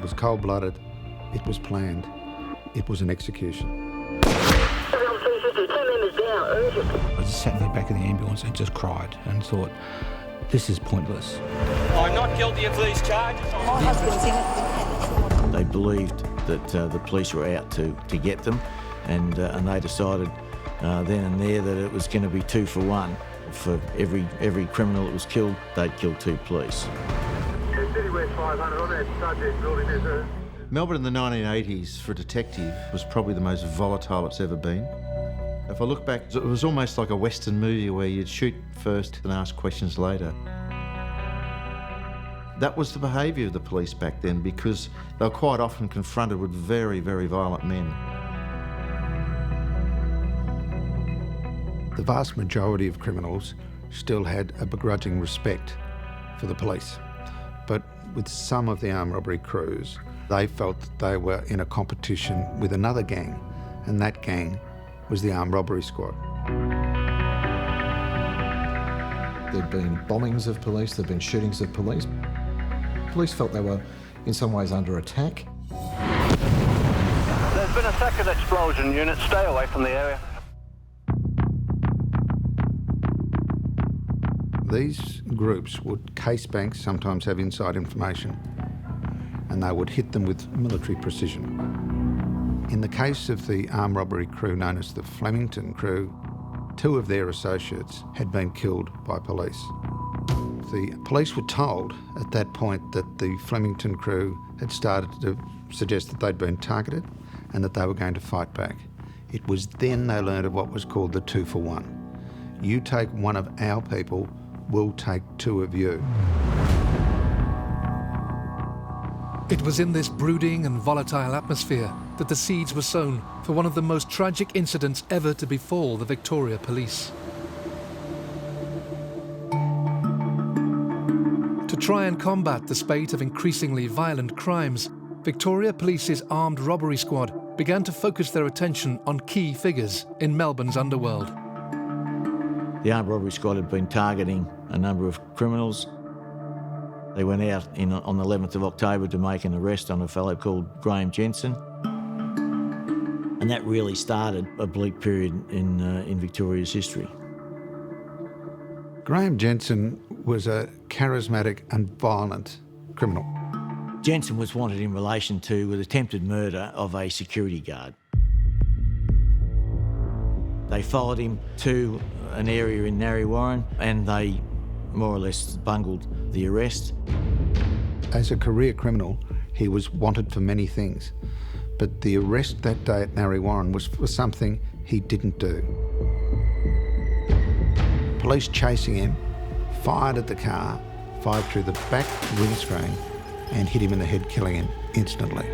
was cold-blooded, it was planned, it was an execution. I just sat in the back of the ambulance and just cried and thought, this is pointless. I'm not guilty of these charges. My husband's in it. They believed that the police were out to get them, and they decided then and there that it was going to be 2 for 1. For every criminal that was killed, they'd kill 2 police. Melbourne in the 1980s for a detective was probably the most volatile it's ever been. If I look back, it was almost like a Western movie where you'd shoot first and ask questions later. That was the behaviour of the police back then, because they were quite often confronted with very, very violent men. The vast majority of criminals still had a begrudging respect for the police. But with some of the armed robbery crews, they felt that they were in a competition with another gang, and that gang was the armed robbery squad. There'd been bombings of police, there'd been shootings of police. Police felt they were in some ways under attack. There's been a second explosion. Units, stay away from the area. These groups would case banks, sometimes have inside information, and they would hit them with military precision. In the case of the armed robbery crew known as the Flemington crew, 2 of their associates had been killed by police. The police were told at that point that the Flemington crew had started to suggest that they'd been targeted and that they were going to fight back. It was then they learned of what was called the 2 for 1. You take one of our people, we'll take 2 of you. It was in this brooding and volatile atmosphere that the seeds were sown for one of the most tragic incidents ever to befall the Victoria Police. To try and combat the spate of increasingly violent crimes, Victoria Police's armed robbery squad began to focus their attention on key figures in Melbourne's underworld. The armed robbery squad had been targeting a number of criminals. They went out on the 11th of October to make an arrest on a fellow called Graham Jensen. And that really started a bleak period in Victoria's history. Graham Jensen was a charismatic and violent criminal. Jensen was wanted in relation to the attempted murder of a security guard. They followed him to an area in Narre Warren and they more or less bungled the arrest. As a career criminal, he was wanted for many things, but the arrest that day at Narre Warren was for something he didn't do. Police chasing him, fired at the car, fired through the back windscreen and hit him in the head, killing him instantly.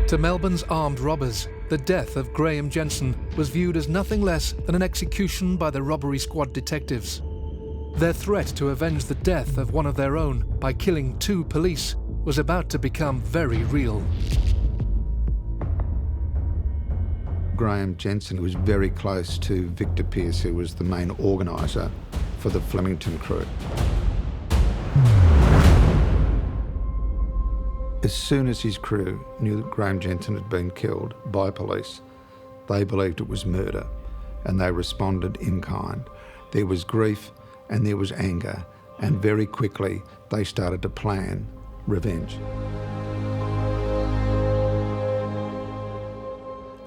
To Melbourne's armed robbers, the death of Graham Jensen was viewed as nothing less than an execution by the robbery squad detectives. Their threat to avenge the death of one of their own by killing 2 police was about to become very real. Graham Jensen was very close to Victor Pearce, who was the main organiser for the Flemington crew. As soon as his crew knew that Graham Jensen had been killed by police, they believed it was murder, and they responded in kind. There was grief and there was anger, and very quickly they started to plan revenge.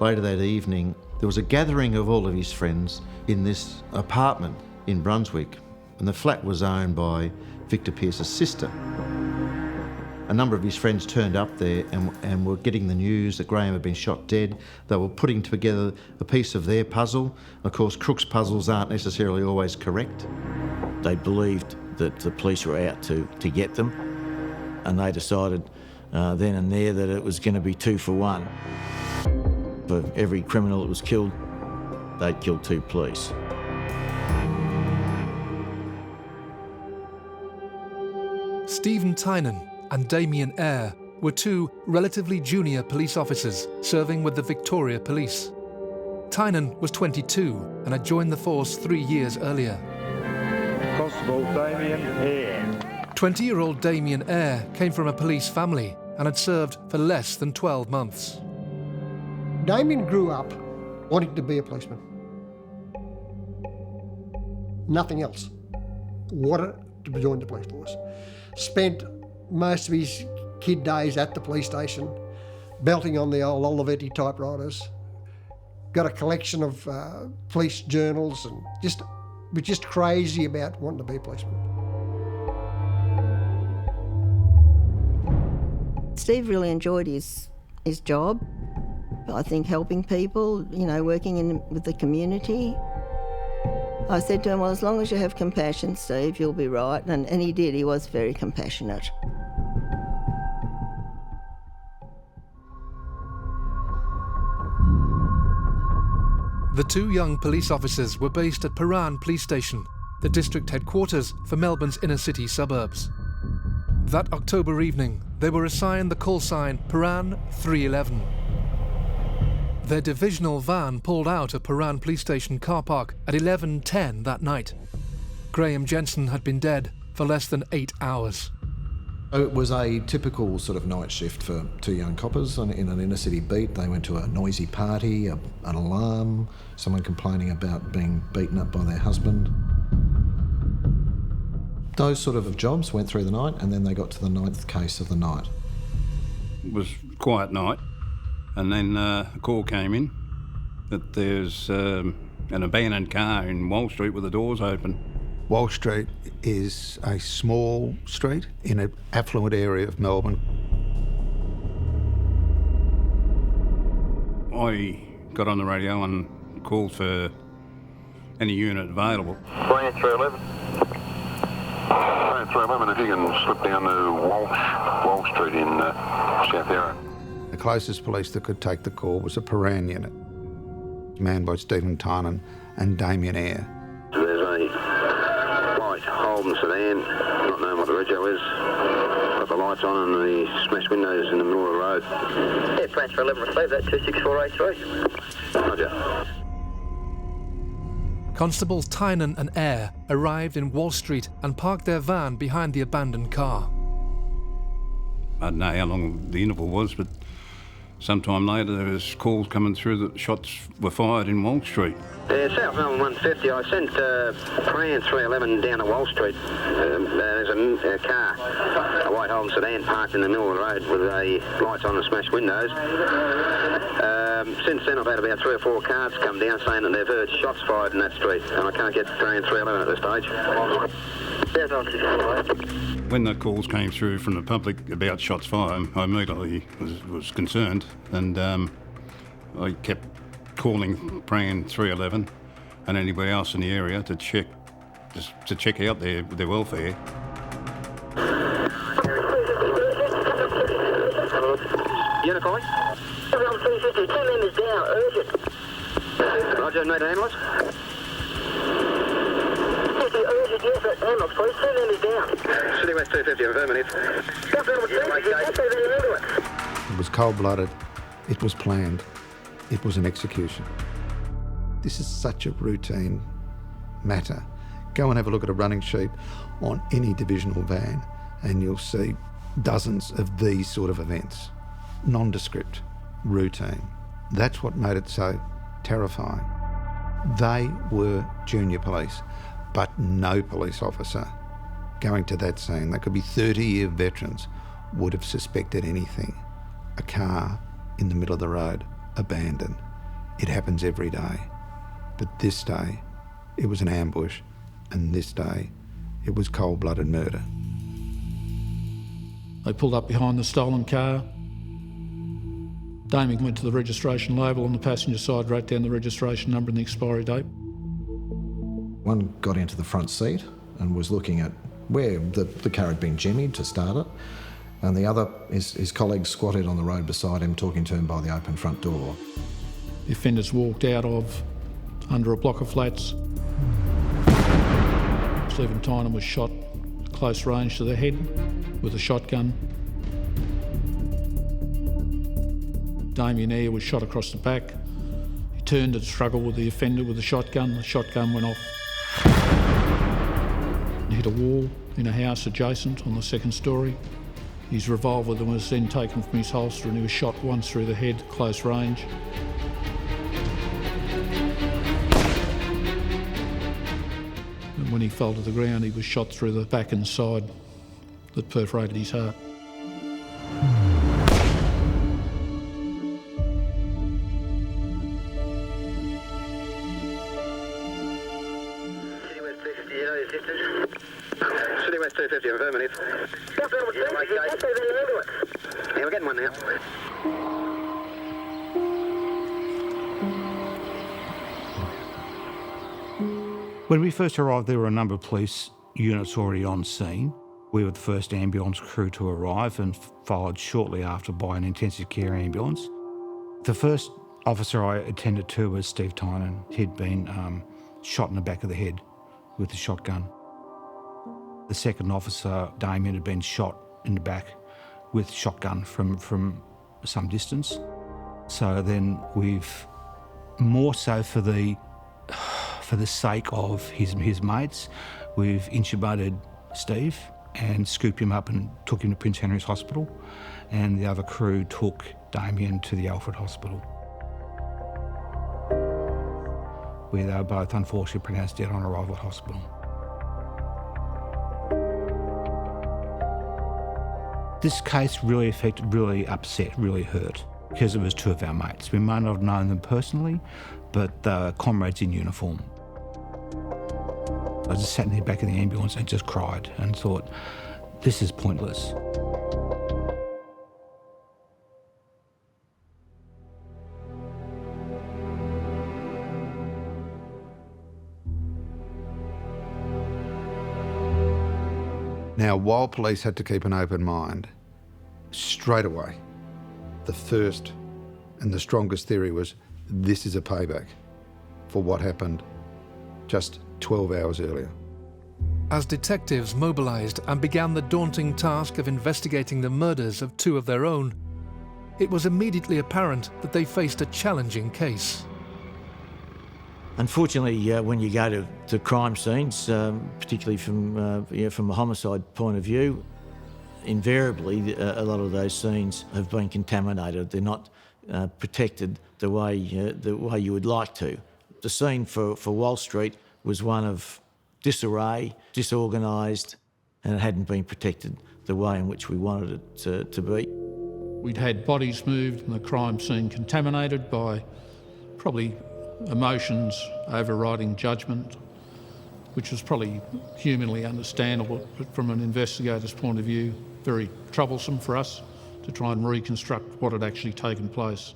Later that evening, there was a gathering of all of his friends in this apartment in Brunswick, and the flat was owned by Victor Pearce's sister. A number of his friends turned up there and were getting the news that Graham had been shot dead. They were putting together a piece of their puzzle. Of course, crooks' puzzles aren't necessarily always correct. They believed that the police were out to get them, and they decided then and there that it was going to be 2 for 1. For every criminal that was killed, they'd kill 2 police. Stephen Tynan and Damian Eyre were 2 relatively junior police officers serving with the Victoria Police. Tynan was 22 and had joined the force 3 years earlier. Constable Damian, Eyre. 20-year-old Damian Eyre came from a police family and had served for less than 12 months. Damian grew up wanting to be a policeman. Nothing else. Wanted to join the police force. Spent most of his kid days at the police station, belting on the old Olivetti typewriters. Got a collection of police journals and was just crazy about wanting to be a policeman. Steve really enjoyed his job. I think helping people, working with the community. I said to him, well, as long as you have compassion, Steve, you'll be right. And he did. He was very compassionate. The two young police officers were based at Paran Police Station, the district headquarters for Melbourne's inner-city suburbs. That October evening, they were assigned the call sign Paran 311. Their divisional van pulled out of Paran Police Station car park at 11:10 that night. Graham Jensen had been dead for less than 8 hours. It was a typical sort of night shift for two young coppers in an inner city beat. They went to a noisy party, an alarm, someone complaining about being beaten up by their husband. Those sort of jobs went through the night, and then they got to the 9th case of the night. It was a quiet night, and then a call came in that there's an abandoned car in Walsh Street with the doors open. Walsh Street is a small street in an affluent area of Melbourne. I got on the radio and called for any unit available. Brand 311. Brand 311, if you can slip down to Walsh Street in South Eyre. The closest police that could take the call was a Paran unit, manned by Tynan and Damian Eyre. There's a white Holden sedan, not knowing what the rego is. Got the lights on and the smashed windows in the middle of the road. Yeah, transfer 11 received that, 26483. Roger. Constables Tynan and Eyre arrived in Walsh Street and parked their van behind the abandoned car. I don't know how long the interval was, but sometime later there was calls coming through that shots were fired in Walsh Street. South Melbourne 150, I sent Brand 311 down to Walsh Street. There's a car, a white Holden sedan, parked in the middle of the road with the lights on and smashed windows. Since then I've had about 3 or 4 cars come down saying that they've heard shots fired in that street, and I can't get Brand 311 at this stage. When the calls came through from the public about shots fired, I immediately was concerned, and I kept calling Brand 311 and anybody else in the area to check out their welfare. Unit calling? 350, 2 members down, urgent. Roger, need an ambulance? 50, urgent, yes, ambulance, please, 2 members down. City West 250, affirmative. It was cold-blooded, it was planned, it was an execution. This is such a routine matter. Go and have a look at a running sheet on any divisional van and you'll see dozens of these sort of events. Nondescript, routine. That's what made it so terrifying. They were junior police, but no police officer going to that scene, they could be 30-year veterans, would have suspected anything. A car in the middle of the road, abandoned. It happens every day. But this day, it was an ambush, and this day, it was cold-blooded murder. They pulled up behind the stolen car. Damian went to the registration label on the passenger side, wrote down the registration number and the expiry date. One got into the front seat and was looking at where the car had been jimmied to start it, and the other, his colleague squatted on the road beside him, talking to him by the open front door. The offenders walked out of under a block of flats. Stephen Tynan was shot close range to the head with a shotgun. Damian Eyre was shot across the back. He turned and struggled with the offender with the shotgun. The shotgun went off and hit a wall. in a house adjacent on the second story. His revolver then was then taken from his holster and he was shot once through the head, close range. And when he fell to the ground, he was shot through the back and side that perforated his heart. City West 250, affirmative. Yeah, we're getting one now. When we first arrived, there were a number of police units already on scene. We were the first ambulance crew to arrive and followed shortly after by an intensive care ambulance. The first officer I attended to was Steve Tynan. He'd been shot in the back of the head with a shotgun. The second officer, Damian, had been shot in the back with a shotgun from some distance. So then we've, more so for the sake of his mates, we've intubated Steve and scooped him up and took him to Prince Henry's Hospital, and the other crew took Damian to the Alfred Hospital, where they were both unfortunately pronounced dead on arrival at hospital. This case really affected, really upset, really hurt, because it was two of our mates. We may not have known them personally, but they were comrades in uniform. I just sat in the back of the ambulance and just cried and thought, this is pointless. Now, while police had to keep an open mind, straight away, the first and the strongest theory was this is a payback for what happened just 12 hours earlier. As detectives mobilised and began the daunting task of investigating the murders of two of their own, it was immediately apparent that they faced a challenging case. Unfortunately, when you go to crime scenes, particularly from a homicide point of view, invariably a lot of those scenes have been contaminated. They're not protected the way you would like to. The scene for Walsh Street was one of disarray, disorganised, and it hadn't been protected the way in which we wanted it to be. We'd had bodies moved and the crime scene contaminated by probably emotions overriding judgment, which was probably humanly understandable, but from an investigator's point of view, very troublesome for us to try and reconstruct what had actually taken place.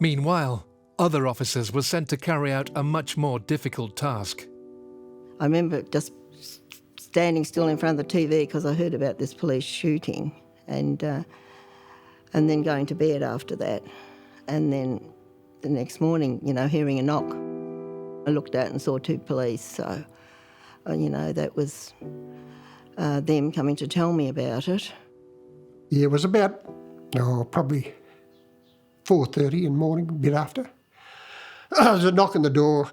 Meanwhile, other officers were sent to carry out a much more difficult task. I remember just standing still in front of the TV because I heard about this police shooting, and then going to bed after that. And then the next morning, hearing a knock, I looked out and saw two police. So, that was them coming to tell me about it. Yeah, it was about, probably 4:30 in the morning, a bit after. There was a knock on the door,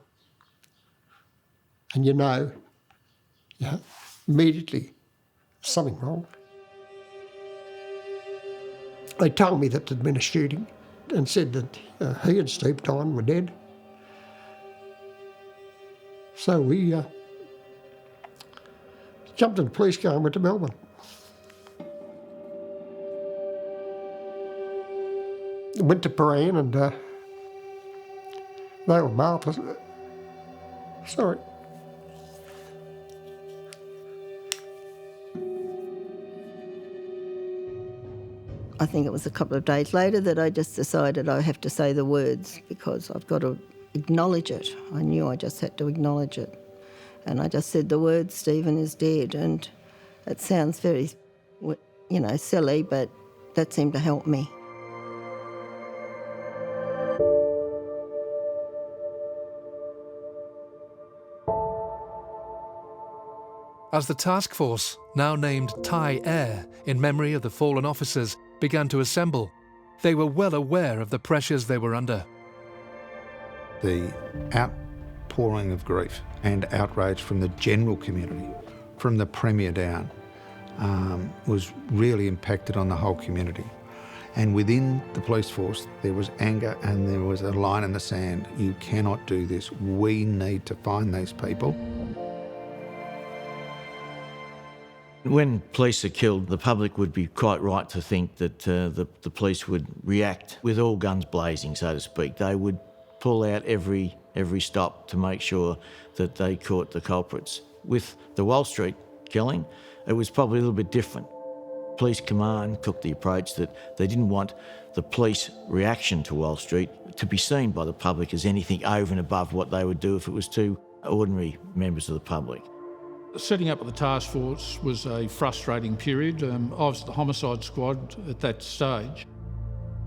and immediately something wrong. They told me that there'd been a shooting and said that he and Steve Tynan were dead. So we jumped in the police car and went to Melbourne. Went to Paran and they were marvellous. Sorry. I think it was a couple of days later that I just decided I have to say the words because I've got to acknowledge it. I knew I just had to acknowledge it. And I just said the words, Stephen is dead. And it sounds very, silly, but that seemed to help me. As the task force, now named Eyre, in memory of the fallen officers, began to assemble, they were well aware of the pressures they were under. The outpouring of grief and outrage from the general community, from the Premier down, was really impacted on the whole community. And within the police force, there was anger and there was a line in the sand. You cannot do this. We need to find these people. When police are killed, the public would be quite right to think that the police would react with all guns blazing, so to speak. They would pull out every stop to make sure that they caught the culprits. With the Walsh Street killing, it was probably a little bit different. Police command took the approach that they didn't want the police reaction to Walsh Street to be seen by the public as anything over and above what they would do if it was two ordinary members of the public. Setting up the task force was a frustrating period. I was the homicide squad at that stage.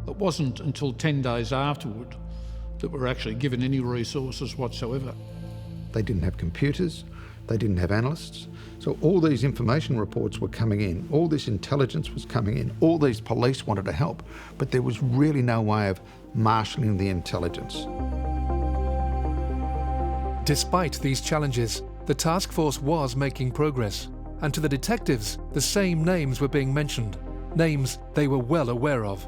It wasn't until 10 days afterward that we were actually given any resources whatsoever. They didn't have computers, they didn't have analysts. So all these information reports were coming in, all this intelligence was coming in, all these police wanted to help, but there was really no way of marshalling the intelligence. Despite these challenges, the task force was making progress, and to the detectives, the same names were being mentioned, names they were well aware of.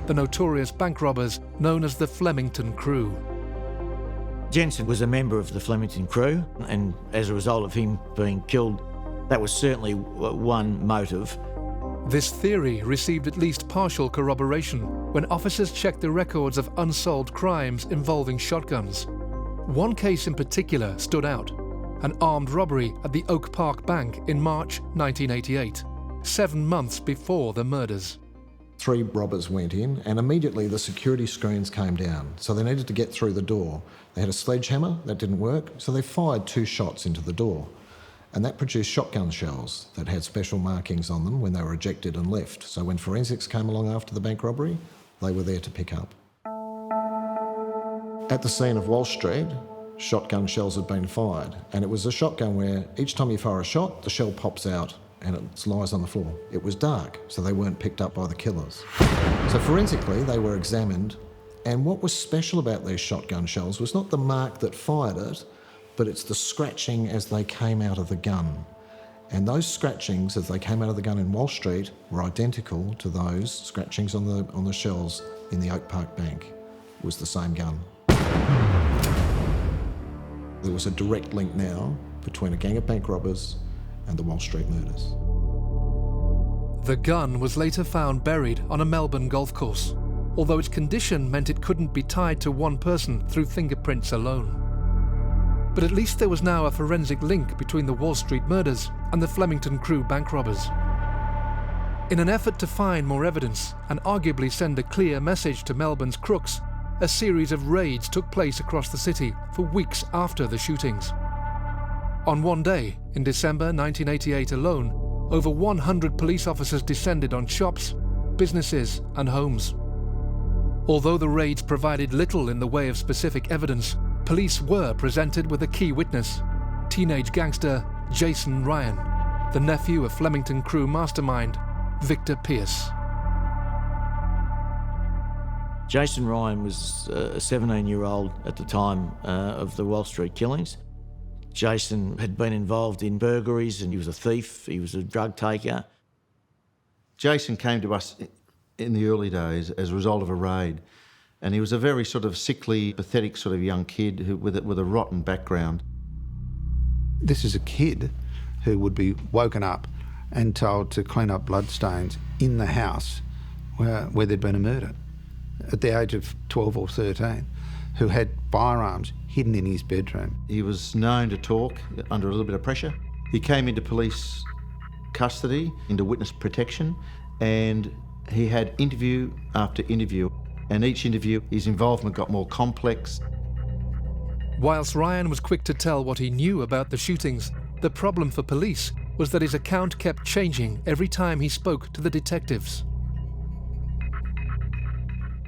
The notorious bank robbers known as the Flemington Crew. Jensen was a member of the Flemington Crew, and as a result of him being killed, that was certainly one motive. This theory received at least partial corroboration when officers checked the records of unsolved crimes involving shotguns. One case in particular stood out: an armed robbery at the Oak Park Bank in March 1988, 7 months before the murders. 3 robbers went in and immediately the security screens came down, so they needed to get through the door. They had a sledgehammer, that didn't work, so they fired 2 shots into the door, and that produced shotgun shells that had special markings on them when they were ejected and left. So when forensics came along after the bank robbery, they were there to pick up. At the scene of Walsh Street, shotgun shells had been fired, and it was a shotgun where each time you fire a shot, the shell pops out and it lies on the floor. It was dark, so they weren't picked up by the killers. So forensically, they were examined, and what was special about these shotgun shells was not the mark that fired it, but it's the scratching as they came out of the gun. And those scratchings as they came out of the gun in Walsh Street were identical to those scratchings on the shells in the Oak Park Bank. It was the same gun. There was a direct link now between a gang of bank robbers and the Walsh Street murders. The gun was later found buried on a Melbourne golf course, although its condition meant it couldn't be tied to one person through fingerprints alone. But at least there was now a forensic link between the Walsh Street murders and the Flemington Crew bank robbers. In an effort to find more evidence and arguably send a clear message to Melbourne's crooks, a series of raids took place across the city for weeks after the shootings. On one day, in December 1988 alone, over 100 police officers descended on shops, businesses and homes. Although the raids provided little in the way of specific evidence, police were presented with a key witness, teenage gangster Jason Ryan, the nephew of Flemington Crew mastermind Victor Pearce. Jason Ryan was a 17-year-old at the time of the Walsh Street killings. Jason had been involved in burglaries and he was a thief, he was a drug taker. Jason came to us in the early days as a result of a raid, and he was a very sort of sickly, pathetic sort of young kid with a rotten background. This is a kid who would be woken up and told to clean up bloodstains in the house where there'd been a murder at the age of 12 or 13, who had firearms hidden in his bedroom. He was known to talk under a little bit of pressure. He came into police custody, into witness protection, and he had interview after interview, and each interview his involvement got more complex. Whilst Ryan was quick to tell what he knew about the shootings, the problem for police was that his account kept changing every time he spoke to the detectives.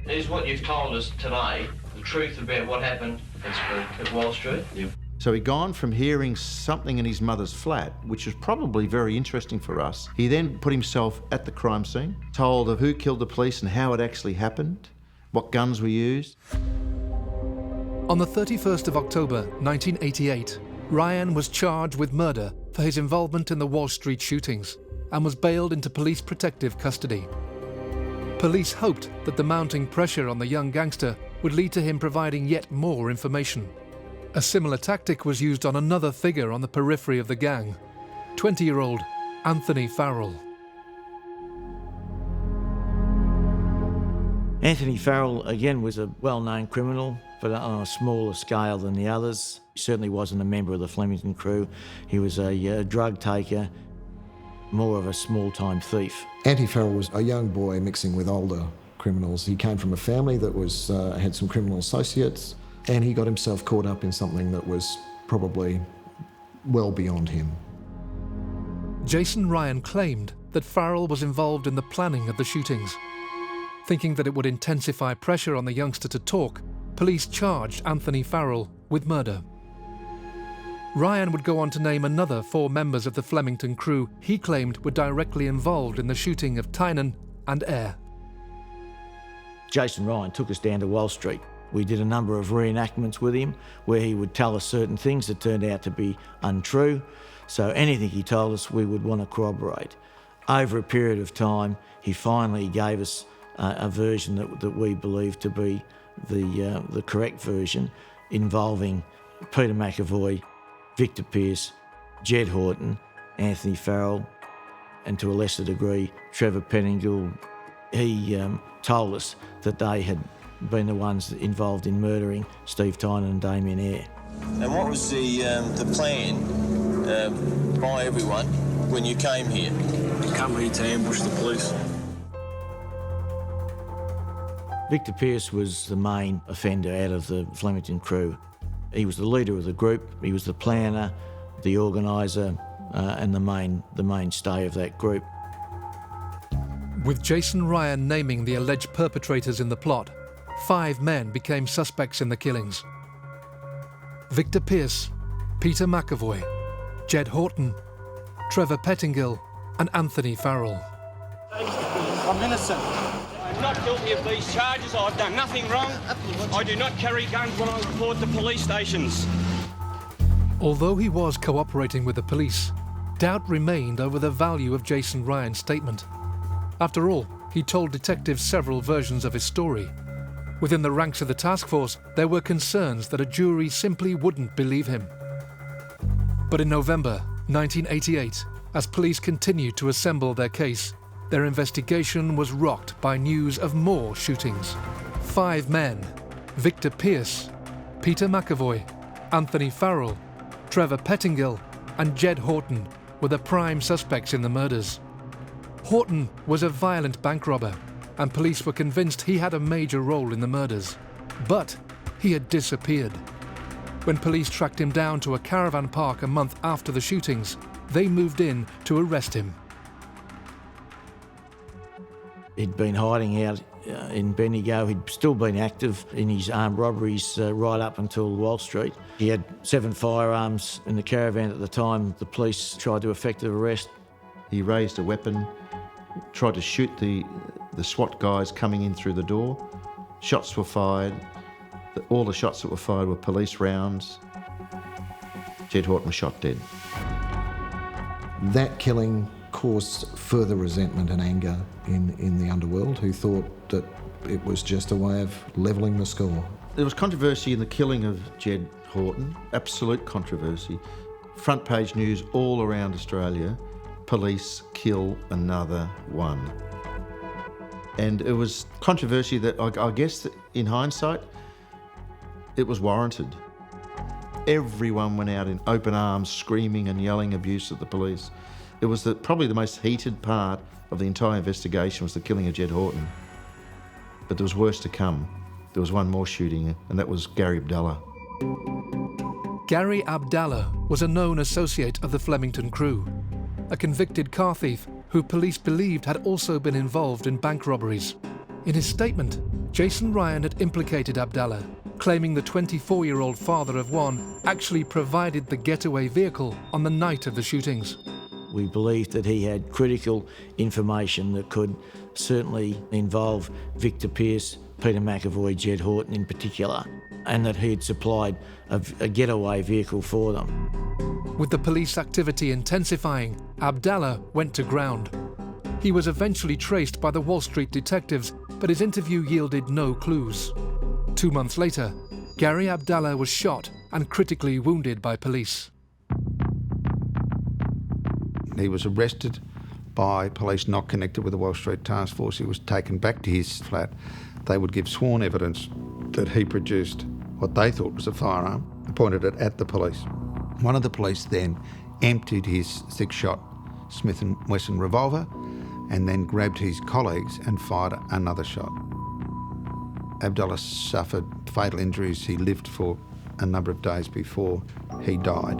Is what you've told us today the truth about what happened at Walsh Street? Yep. So he'd gone from hearing something in his mother's flat, which was probably very interesting for us. He then put himself at the crime scene, told of who killed the police and how it actually happened, what guns were used. On the 31st of October 1988, Ryan was charged with murder for his involvement in the Walsh Street shootings and was bailed into police protective custody. Police hoped that the mounting pressure on the young gangster would lead to him providing yet more information. A similar tactic was used on another figure on the periphery of the gang, 20-year-old Anthony Farrell. Anthony Farrell, again, was a well-known criminal, but on a smaller scale than the others. He certainly wasn't a member of the Flemington crew. He was a drug taker, more of a small-time thief. Anthony Farrell was a young boy mixing with older criminals. He came from a family that had some criminal associates, and he got himself caught up in something that was probably well beyond him. Jason Ryan claimed that Farrell was involved in the planning of the shootings. Thinking that it would intensify pressure on the youngster to talk, police charged Anthony Farrell with murder. Ryan would go on to name another 4 members of the Flemington crew he claimed were directly involved in the shooting of Tynan and Eyre. Jason Ryan took us down to Walsh Street. We did a number of reenactments with him where he would tell us certain things that turned out to be untrue. So anything he told us, we would want to corroborate. Over a period of time, he finally gave us a version that we believe to be the correct version, involving Peter McAvoy, Victor Pearce, Jed Horton, Anthony Farrell, and to a lesser degree, Trevor Pettingill. He told us that they had been the ones involved in murdering Steve Tynan and Damian Eyre. And what was the plan by everyone when you came here? To come here to ambush the police. Victor Pearce was the main offender out of the Flemington crew. He was the leader of the group, he was the planner, the organiser, and the mainstay of that group. With Jason Ryan naming the alleged perpetrators in the plot, 5 men became suspects in the killings. Victor Pearce, Peter McAvoy, Jed Horton, Trevor Pettingill, and Anthony Farrell. I'm innocent. I'm not guilty of these charges. I've done nothing wrong. I do not carry guns when I report to police stations. Although he was cooperating with the police, doubt remained over the value of Jason Ryan's statement. After all, he told detectives several versions of his story. Within the ranks of the task force, there were concerns that a jury simply wouldn't believe him. But in November 1988, as police continued to assemble their case, their investigation was rocked by news of more shootings. 5 men, Victor Pearce, Peter McAvoy, Anthony Farrell, Trevor Pettingill, and Jed Horton were the prime suspects in the murders. Horton was a violent bank robber, and police were convinced he had a major role in the murders. But he had disappeared. When police tracked him down to a caravan park a month after the shootings, they moved in to arrest him. He'd been hiding out in Bendigo. He'd still been active in his armed robberies right up until Walsh Street. He had 7 firearms in the caravan at the time the police tried to effect the arrest. He raised a weapon, tried to shoot the SWAT guys coming in through the door. Shots were fired. All the shots that were fired were police rounds. Jed Horton was shot dead. That killing caused further resentment and anger in the underworld, who thought that it was just a way of levelling the score. There was controversy in the killing of Jed Horton, absolute controversy. Front page news all around Australia, police kill another one. And it was controversy that I guess that in hindsight, it was warranted. Everyone went out in open arms, screaming and yelling abuse at the police. It was probably the most heated part of the entire investigation was the killing of Jed Horton. But there was worse to come. There was one more shooting, and that was Gary Abdallah. Gary Abdallah was a known associate of the Flemington crew, a convicted car thief who police believed had also been involved in bank robberies. In his statement, Jason Ryan had implicated Abdallah, claiming the 24-year-old father of one actually provided the getaway vehicle on the night of the shootings. We believed that he had critical information that could certainly involve Victor Pearce, Peter McAvoy, Jed Horton in particular. and that he'd supplied a getaway vehicle for them. With the police activity intensifying, Abdallah went to ground. He was eventually traced by the Wall Street detectives, but his interview yielded no clues. 2 months later, Gary Abdallah was shot and critically wounded by police. He was arrested by police not connected with the Wall Street Task Force. He was taken back to his flat. They would give sworn evidence that he produced what they thought was a firearm and pointed it at the police. One of the police then emptied his 6-shot Smith & Wesson revolver and then grabbed his colleagues and fired another shot. Abdallah suffered fatal injuries. He lived for a number of days before he died.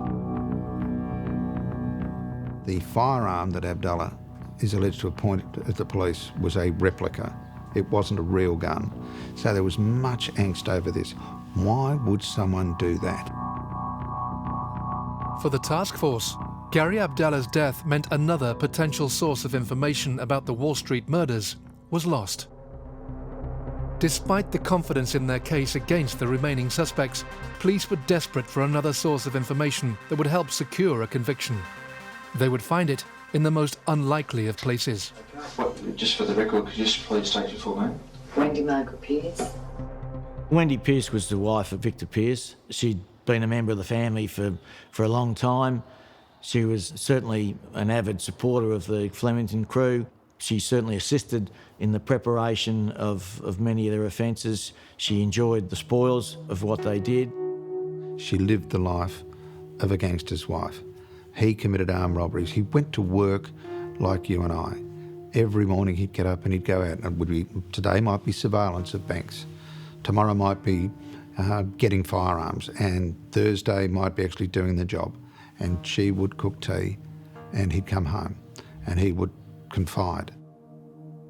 The firearm that Abdallah is alleged to have pointed at the police was a replica. It wasn't a real gun. So there was much angst over this. Why would someone do that? For the task force, Gary Abdallah's death meant another potential source of information about the Wall Street murders was lost. Despite the confidence in their case against the remaining suspects, police were desperate for another source of information that would help secure a conviction. They would find it in the most unlikely of places. What, just for the record, could you just please state your full name? Wendy Margaret Pearce. Wendy Pearce was the wife of Victor Pearce. She'd been a member of the family for a long time. She was certainly an avid supporter of the Flemington crew. She certainly assisted in the preparation of many of their offences. She enjoyed the spoils of what they did. She lived the life of a gangster's wife. He committed armed robberies. He went to work like you and I. Every morning he'd get up and he'd go out, and today might be surveillance of banks. Tomorrow might be getting firearms, and Thursday might be actually doing the job. And she would cook tea, and he'd come home, and he would confide.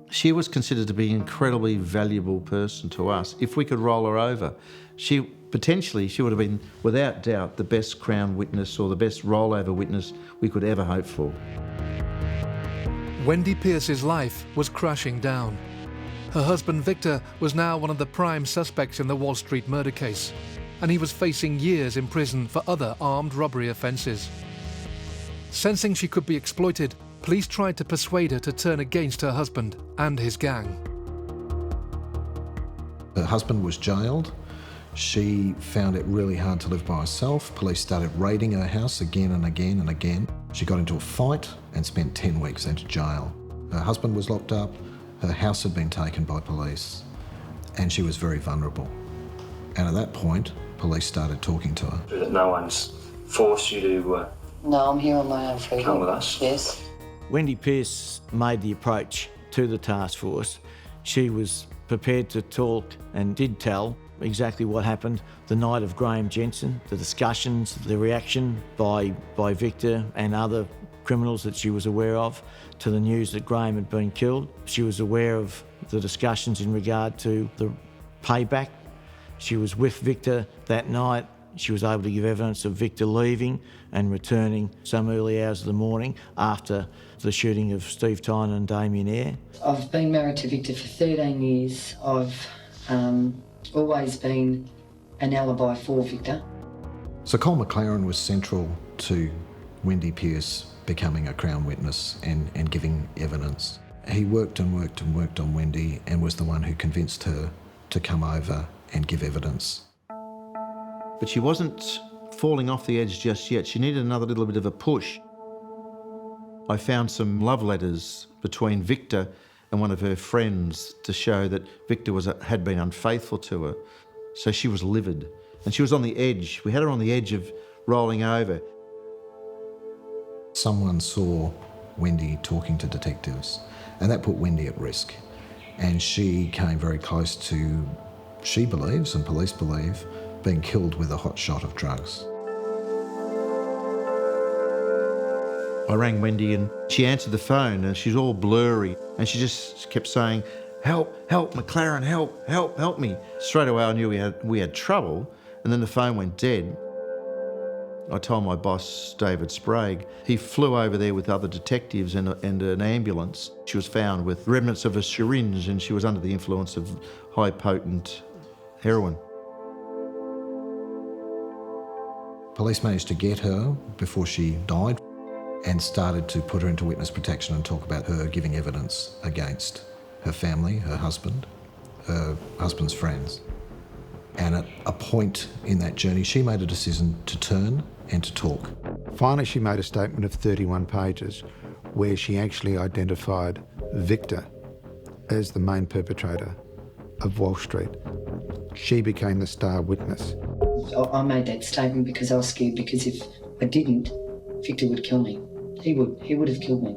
She was considered to be an incredibly valuable person to us. If we could roll her over, she would have been, without doubt, the best Crown witness or the best rollover witness we could ever hope for. Wendy Pearce's life was crashing down. Her husband Victor was now one of the prime suspects in the Wall Street murder case, and he was facing years in prison for other armed robbery offences. Sensing she could be exploited, police tried to persuade her to turn against her husband and his gang. Her husband was jailed. She found it really hard to live by herself. Police started raiding her house again and again and again. She got into a fight and spent 10 weeks in jail. Her husband was locked up. Her house had been taken by police, and she was very vulnerable. And at that point, police started talking to her. That no one's forced you to No, I'm here on my own freedom. come with us? Yes. Wendy Pearce made the approach to the task force. She was prepared to talk and did tell exactly what happened the night of Graham Jensen, the discussions, the reaction by Victor and other criminals that she was aware of to the news that Graham had been killed. She was aware of the discussions in regard to the payback. She was with Victor that night. She was able to give evidence of Victor leaving and returning some early hours of the morning after the shooting of Steve Tynan and Damian Eyre. I've been married to Victor for 13 years. I've always been an alibi for Victor. So Cole McLaren was central to Wendy Pearce becoming a Crown witness and giving evidence. He worked and worked and worked on Wendy and was the one who convinced her to come over and give evidence. But she wasn't falling off the edge just yet. She needed another little bit of a push. I found some love letters between Victor and one of her friends to show that Victor had been unfaithful to her. So she was livid, and she was on the edge. We had her on the edge of rolling over. Someone saw Wendy talking to detectives, and that put Wendy at risk. And she came very close to, she believes, and police believe, being killed with a hot shot of drugs. I rang Wendy and she answered the phone and she's all blurry and she just kept saying, "Help, help, McLaren, help, help, help me." Straight away I knew we had trouble, and then the phone went dead. I told my boss, David Sprague. He flew over there with other detectives and an ambulance. She was found with remnants of a syringe and she was under the influence of high potent heroin. Police managed to get her before she died and started to put her into witness protection and talk about her giving evidence against her family, her husband's friends. And at a point in that journey, she made a decision to turn and to talk. Finally, she made a statement of 31 pages where she actually identified Victor as the main perpetrator of Walsh Street. She became the star witness. I made that statement because I was scared, because if I didn't, Victor would kill me. He would have killed me.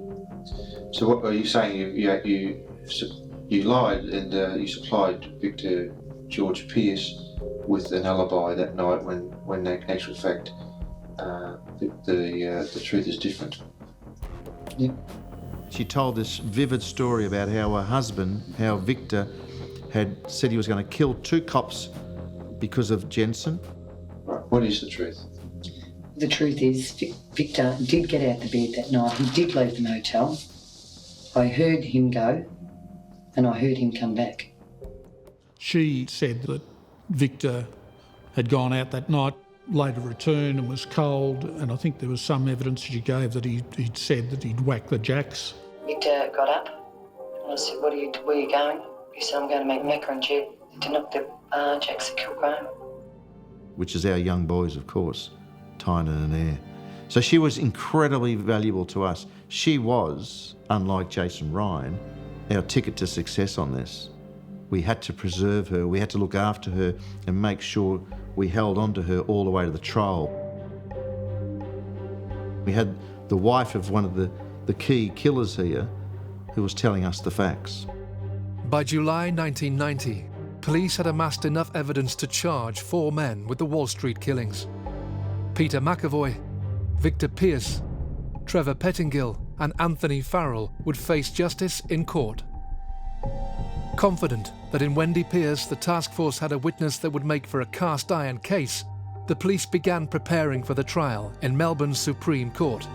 So what are you saying? You lied and you supplied Victor George Pearce with an alibi that night when in actual fact the truth is different. Yeah. She told this vivid story about how her husband, how Victor, had said he was going to kill 2 cops because of Jensen. Right. What is the truth? The truth is, Victor did get out of bed that night. He did leave the motel. I heard him go, and I heard him come back. She said that Victor had gone out that night, later returned and was cold, and I think there was some evidence she gave that he'd said that he'd whacked the jacks. Victor got up, and I said, where are you going? He said, I'm going to make macaroni jet to knock the jacks and kill Graham. Which is our young boys, of course, Tynan and Eyre. So she was incredibly valuable to us. She was, unlike Jason Ryan, our ticket to success on this. We had to preserve her, we had to look after her and make sure we held on to her all the way to the trial. We had the wife of one of the key killers here who was telling us the facts. By July 1990, police had amassed enough evidence to charge 4 men with the Wall Street killings. Peter McAvoy, Victor Pearce, Trevor Pettingill and Anthony Farrell would face justice in court. Confident that in Wendy Pearce the task force had a witness that would make for a cast-iron case, the police began preparing for the trial in Melbourne's Supreme Court.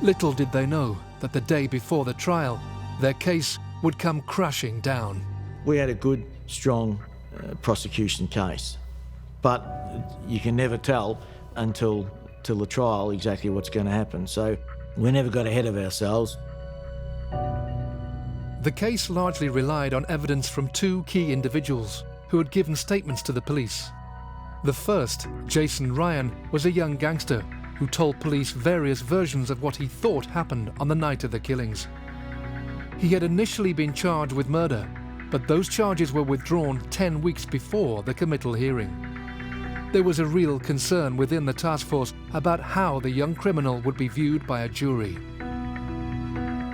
Little did they know that the day before the trial, their case would come crashing down. We had a good, strong prosecution case, but you can never tell until the trial exactly what's going to happen. So we never got ahead of ourselves. The case largely relied on evidence from 2 key individuals who had given statements to the police. The first, Jason Ryan, was a young gangster who told police various versions of what he thought happened on the night of the killings. He had initially been charged with murder, but those charges were withdrawn 10 weeks before the committal hearing. There was a real concern within the task force about how the young criminal would be viewed by a jury.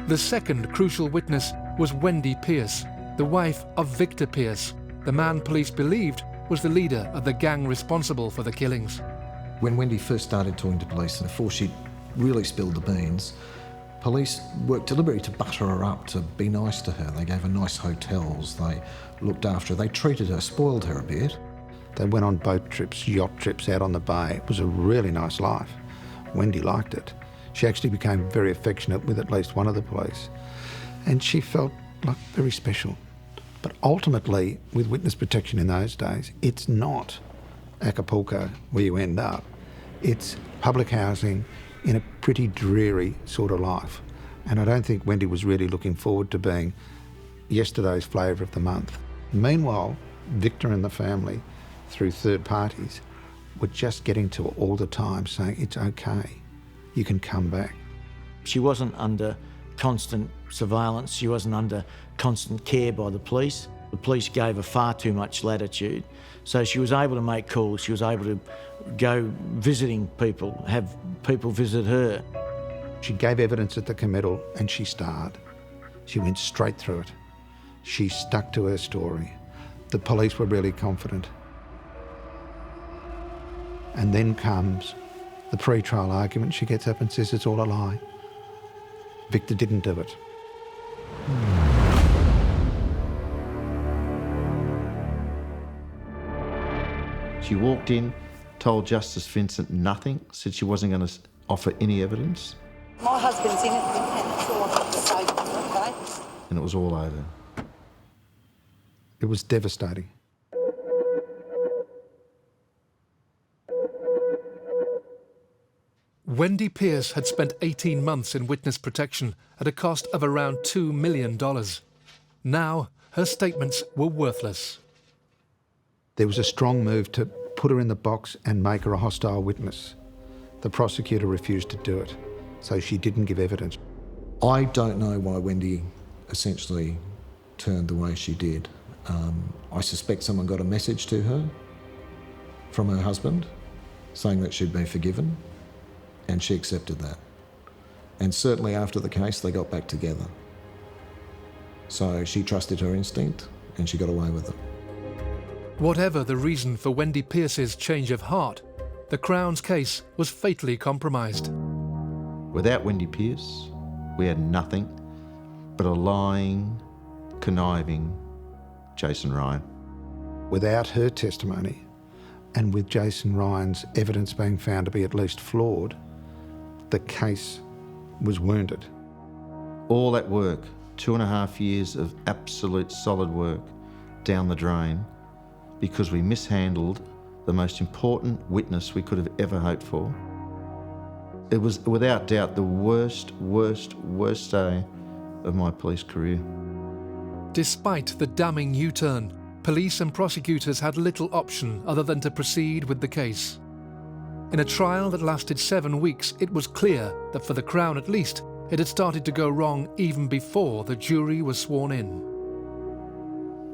The second crucial witness was Wendy Pearce, the wife of Victor Pearce, the man police believed was the leader of the gang responsible for the killings. When Wendy first started talking to police, before she really spilled the beans, police worked deliberately to butter her up, to be nice to her. They gave her nice hotels, they looked after her, they treated her, spoiled her a bit. They went on boat trips, yacht trips out on the bay. It was a really nice life. Wendy liked it. She actually became very affectionate with at least one of the police. And she felt like very special. But ultimately, with witness protection in those days, it's not Acapulco where you end up. It's public housing in a pretty dreary sort of life. And I don't think Wendy was really looking forward to being yesterday's flavour of the month. Meanwhile, Victor and the family, through third parties, were just getting to her all the time saying, it's okay, you can come back. She wasn't under constant surveillance, she wasn't under constant care by the police. The police gave her far too much latitude. So she was able to make calls, she was able to go visiting people, have people visit her. She gave evidence at the committal and she starred. She went straight through it. She stuck to her story. The police were really confident. And then comes the pre-trial argument. She gets up and says it's all a lie. Victor didn't do it. She walked in, told Justice Vincent nothing, said she wasn't going to offer any evidence. My husband's in it, and that's all I've got to say, okay? And it was all over. It was devastating. Wendy Pearce had spent 18 months in witness protection at a cost of around $2 million. Now, her statements were worthless. There was a strong move to put her in the box and make her a hostile witness. The prosecutor refused to do it, so she didn't give evidence. I don't know why Wendy essentially turned the way she did. I suspect someone got a message to her from her husband saying that she'd been forgiven, and she accepted that. And certainly after the case, they got back together. So she trusted her instinct and she got away with it. Whatever the reason for Wendy Pearce's change of heart, the Crown's case was fatally compromised. Without Wendy Pearce, we had nothing but a lying, conniving Jason Ryan. Without her testimony, and with Jason Ryan's evidence being found to be at least flawed, the case was wounded. All that work, 2.5 years of absolute solid work, down the drain because we mishandled the most important witness we could have ever hoped for. It was without doubt the worst day of my police career. Despite the damning U-turn, police and prosecutors had little option other than to proceed with the case. In a trial that lasted 7 weeks, it was clear that for the Crown at least, it had started to go wrong even before the jury was sworn in.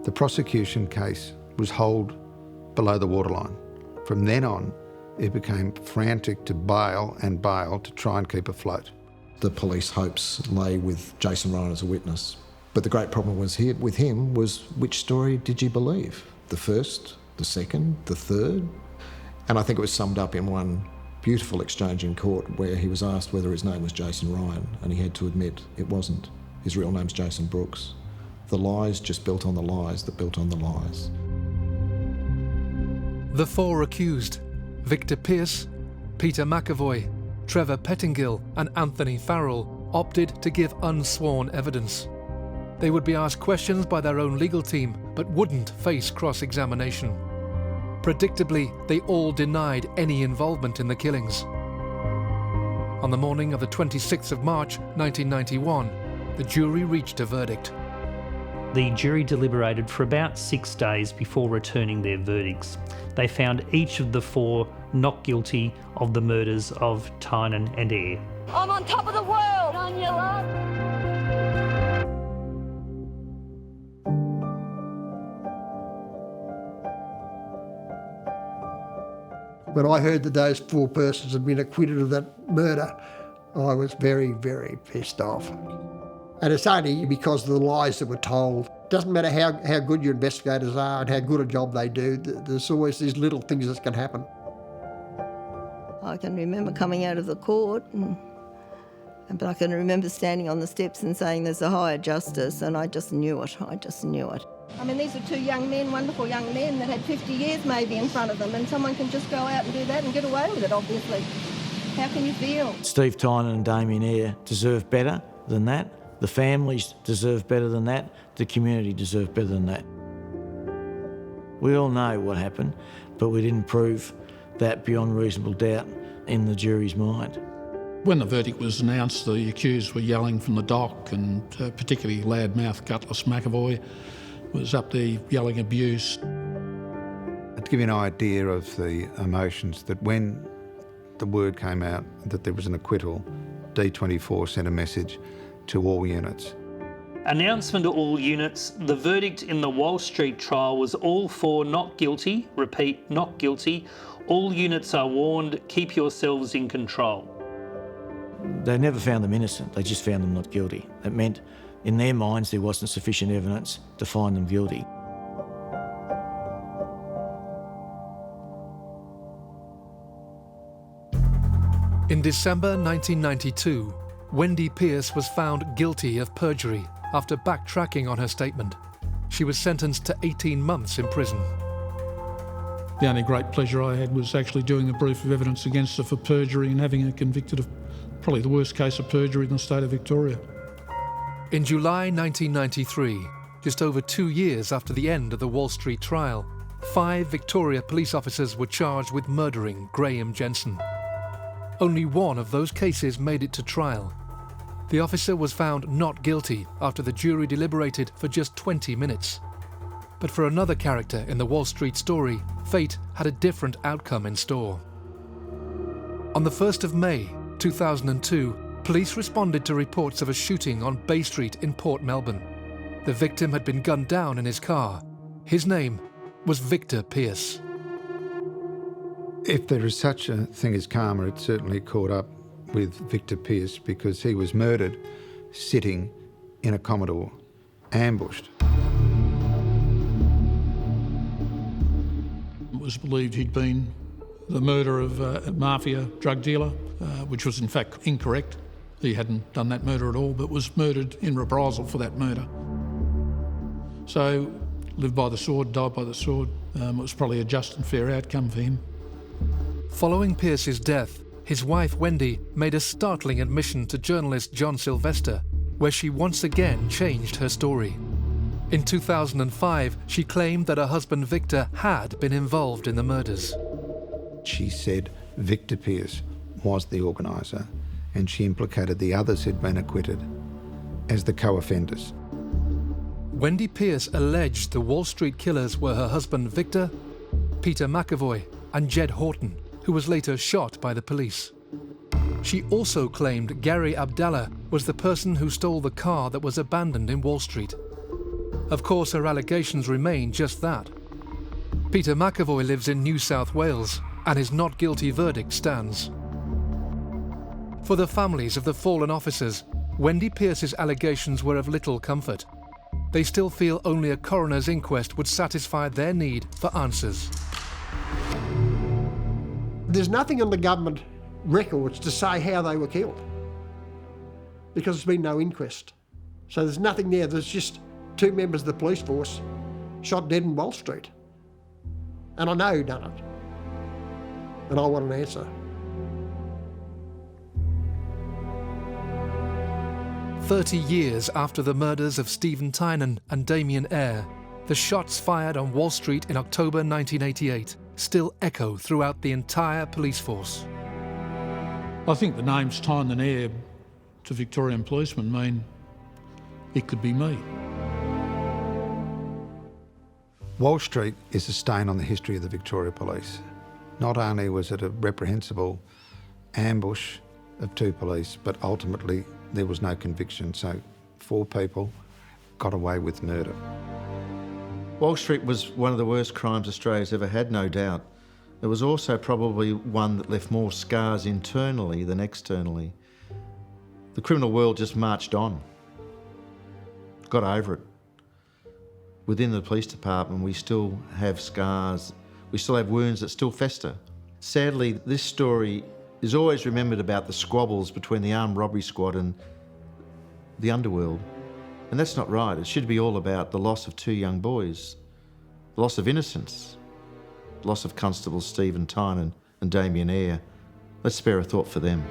The prosecution case was holed below the waterline. From then on, it became frantic to bail and bail to try and keep afloat. The police hopes lay with Jason Ryan as a witness. But the great problem was here with him was, which story did you believe? The first, the second, the third? And I think it was summed up in one beautiful exchange in court where he was asked whether his name was Jason Ryan, and he had to admit it wasn't. His real name's Jason Brooks. The lies just built on the lies that built on the lies. The four accused, Victor Pearce, Peter McAvoy, Trevor Pettingill and Anthony Farrell, opted to give unsworn evidence. They would be asked questions by their own legal team, but wouldn't face cross-examination. Predictably, they all denied any involvement in the killings. On the morning of the 26th of March 1991, the jury reached a verdict. The jury deliberated for about 6 days before returning their verdicts. They found each of the four not guilty of the murders of Tynan and Eyre. I'm on top of the world, on your love. When I heard that those 4 persons had been acquitted of that murder, I was very, very pissed off. And it's only because of the lies that were told. It doesn't matter how good your investigators are and how good a job they do, there's always these little things that can happen. I can remember coming out of the court, but I can remember standing on the steps and saying there's a higher justice, and I just knew it. I mean, these are 2 young men, wonderful young men that had 50 years maybe in front of them, and someone can just go out and do that and get away with it, obviously. How can you feel? Steve Tynan and Damian Eyre deserve better than that. The families deserve better than that. The community deserve better than that. We all know what happened, but we didn't prove that beyond reasonable doubt in the jury's mind. When the verdict was announced, the accused were yelling from the dock, and particularly loudmouth Gutless McAvoy was up there yelling abuse. To give you an idea of the emotions, that when the word came out that there was an acquittal, D24 sent a message to all units. Announcement to all units, the verdict in the Walsh Street trial was all 4 not guilty, repeat, not guilty. All units are warned, keep yourselves in control. They never found them innocent, they just found them not guilty. It meant in their minds there wasn't sufficient evidence to find them guilty. In December 1992, Wendy Pearce was found guilty of perjury after backtracking on her statement. She was sentenced to 18 months in prison. The only great pleasure I had was actually doing the brief of evidence against her for perjury and having her convicted of probably the worst case of perjury in the state of Victoria. In July 1993, just over 2 years after the end of the Wall Street trial, 5 Victoria police officers were charged with murdering Graham Jensen. only one of those cases made it to trial. The officer was found not guilty after the jury deliberated for just 20 minutes. But for another character in the Wall Street story, fate had a different outcome in store. On the 1st of May 2002, police responded to reports of a shooting on Bay Street in Port Melbourne. The victim had been gunned down in his car. His name was Victor Pearce. If there is such a thing as karma, it certainly caught up with Victor Pearce because he was murdered sitting in a Commodore, ambushed. It was believed he'd been the murderer of a mafia drug dealer, which was in fact incorrect. He hadn't done that murder at all, but was murdered in reprisal for that murder. So, lived by the sword, died by the sword. It was probably a just and fair outcome for him. Following Pearce's death, his wife Wendy made a startling admission to journalist John Sylvester, where she once again changed her story. In 2005, she claimed that her husband Victor had been involved in the murders. She said Victor Pearce was the organiser, and she implicated the others who'd been acquitted as the co-offenders. Wendy Pearce alleged the Wall Street killers were her husband Victor, Peter McAvoy, and Jed Horton, who was later shot by the police. She also claimed Gary Abdallah was the person who stole the car that was abandoned in Wall Street. Of course, her allegations remain just that. Peter McAvoy lives in New South Wales, and his not guilty verdict stands. For the families of the fallen officers, Wendy Pearce's allegations were of little comfort. They still feel only a coroner's inquest would satisfy their need for answers. There's nothing on the government records to say how they were killed because there's been no inquest. So there's nothing there. There's just 2 members of the police force shot dead in Wall Street. And I know who done it. And I want an answer. "30 years after the murders of Stephen Tynan and Damian Eyre, the shots fired on Wall Street in October 1988 still echo throughout the entire police force. I think the names Tynan and Eyre to Victorian policemen mean it could be me. Wall Street is a stain on the history of the Victoria Police. Not only was it a reprehensible ambush of 2 police, but ultimately there was no conviction, so 4 people got away with murder. Wall Street was one of the worst crimes Australia's ever had, no doubt. It was also probably one that left more scars internally than externally. The criminal world just marched on, got over it. Within the police department, we still have scars, we still have wounds that still fester. Sadly, this story is always remembered about the squabbles between the armed robbery squad and the underworld. And that's not right. It should be all about the loss of 2 young boys, the loss of innocence, the loss of Constables Stephen Tynan and Damian Eyre. Let's spare a thought for them.